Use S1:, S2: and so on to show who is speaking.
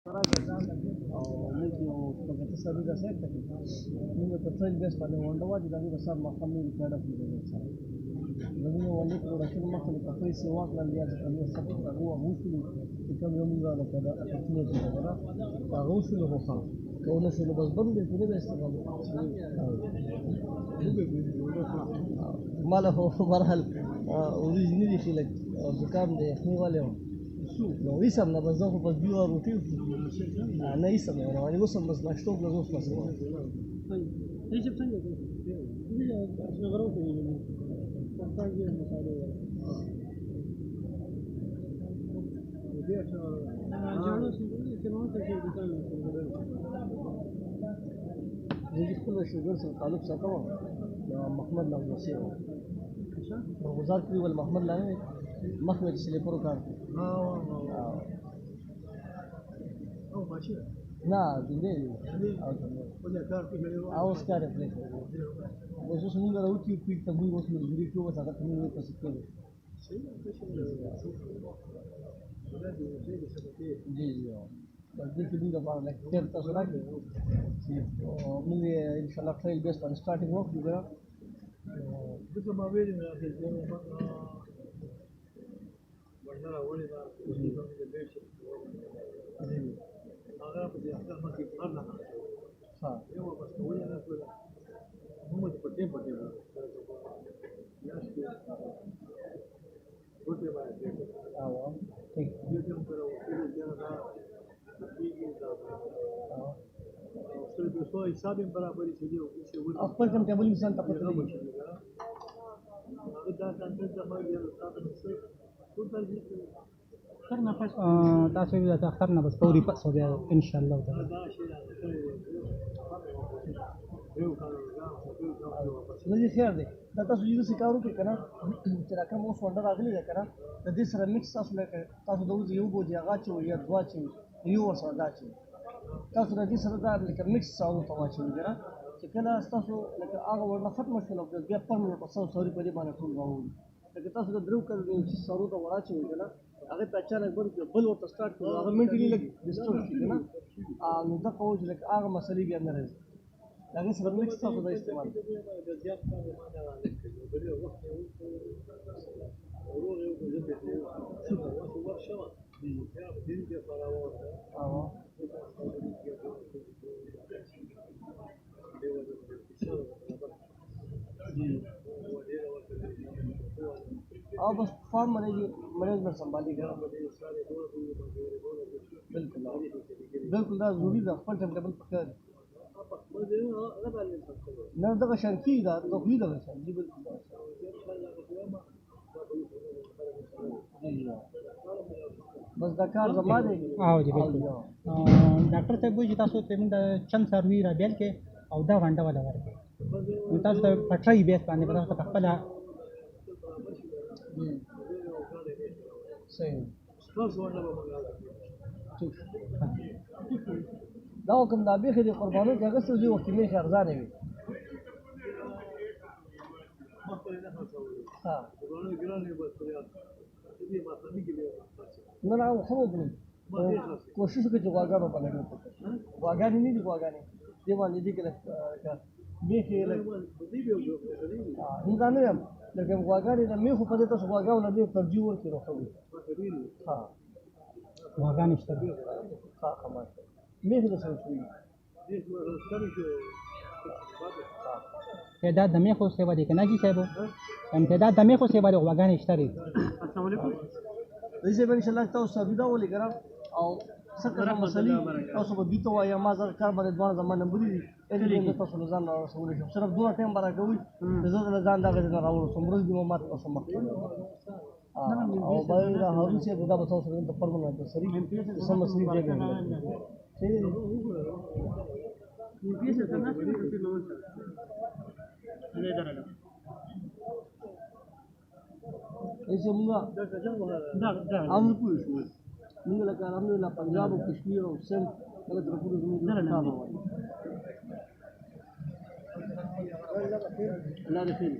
S1: او موږ یو څنګه تصویر راسه کړی موږ په ټرین بیس باندې ونډه واجب دغه سره مخامې ریکارډ کړی سره زموږ ونډه پروډکشن مخکې په پیسې واکړل یا چې کوم څه هغه وښول چې کوم یو موږ نه کړه اټکلې کړه هغه وښول هو ښه کونه شو بس بند دې په دې استعمال مالا هو مرحل اوریجنی دي چې لکه زکام دې خني والے نو ویسم نه بس زه خو بس بیو روټي نه ویسم نه رواني وسم بس ناشتو بل اوس بس
S2: هیڅ څنګه کوي دې غرو کوي پښتاګي مصالحه دې اچھا جوړو څنګه چې نو ته چې دکان
S1: زه خپل شوګر سره تعلق ساتم محمد نوسی په گزار کې ول محمد لاوي محمد سلیپر کار
S2: او ماشي
S1: نه دې
S2: ولا کار کې
S1: او سکار پرې اوس موږ راوتی پیټ ته موږ اوس ملګری کوو هغه ته موږ تاسو کوو جی جی بس دې کې موږ په اړه ډېر تاسو راکړئ موږ ان شاء الله ټریل بیس باندې سٹارټینګ وکړو ګره
S2: دغه ما ویل نه چې ورنه راوړی دا چې کوم دې بیس هغه په دې اخر مکه کار نه
S1: ها
S2: یو بس ولې نه کول موږ په دې ټوټه باندې
S1: او ٹھیک
S2: دې کوم کړو چې دا کیږي دا سره د څو حساب برابرې شي او څه ونه
S1: خپل کوم ټیبل مثال ته پته
S2: هغه دا څنګه د ما یو تاسو څه ټول ترجیح
S3: اخترنا نفس تاسو یې اخترنا بس فوري پس بیا ان شاء الله تعالی
S1: نو دې خیر دی دا تاسو یې څه کارو کې کنه چې راکم اوس ونډه راغلی ده کنه د دې سره مکس تاسو لکه تاسو د یو بوجي هغه چې یا دوا چې یو ورسره دا چې تاسو د دې سره دا لکه مکس ساو ته واچو کنه چې کله تاسو لکه هغه ورنه ختم شول بیا په نو تاسو سوري په دې باندې ټول راوړو لکه تاسو د درو کړو چې سارو ته وراچو کنه هغه په اچانک بل ورته سٹارټ کړو هغه منټلی لګ ډیسټورټ کیږي نه نو دا کوج لکه هغه مسلې بیا نه راځي هغه سره مکس تاسو د استعمال
S2: زیات کار نه راځي بل وخت ورور یو څه ورشه دي دې فراو
S1: او او بس فارم مینجمنٹ संभाली ګره بالکل بالکل دا ضروری ده خپل ټیم ټیبل پکې نه دا شرکی دا خو دا شرکی بالکل بس دا کار زما دی
S3: او جی بالکل ډاکټر صاحب وایي تاسو پیمنټ چند سروي را بیل کې او دا غونډه ولا ورکړي نو تاسو ته پټري بیس باندې په خپل
S1: صحیح
S2: تاسو ورنه به
S1: دا کوم دا به خې قربانو کې هغه څه وخت می ارزانه وي ها
S2: ورونه ګرانه به دې ما ته میګي
S1: نه نه خو به کوشش وکړو چې واګانو باندې واګانې نه دي واګانې دی باندې دي کې می خې له نه یم لکه واګانې نه می خو په دې تاسو واګاو نه دي ترجیح ورکړو خو ها
S3: واګان شته
S1: ها خبر می خې له څه شوی
S3: تعداد د میخو سیوا دي کنه جی صاحب هم تعداد د میخو سیوا دي واګان شته لري
S2: السلام علیکم
S1: دې به ان شاء الله تاسو دا ولې ګرام او څنګه مسلې تاسو به بیت وایا ما زر کار باندې دوه زمانه بری دې تاسو ځان راوړل شو صرف دوه ټیم برا کوي زه ځان دا غږ نه راوړم سمرز دی مات تاسو مخ او باید هغه چې دا به تاسو ته پرمنه ده سری سم سری جګه
S2: دې څه څنګه کوي نو نه درنه
S1: ایسے موږ دا امر کوی شو موږ لکه الحمدلله پنجاب او کشمیر او سند دغه طرفونو زموږ نه نه الله دې خیر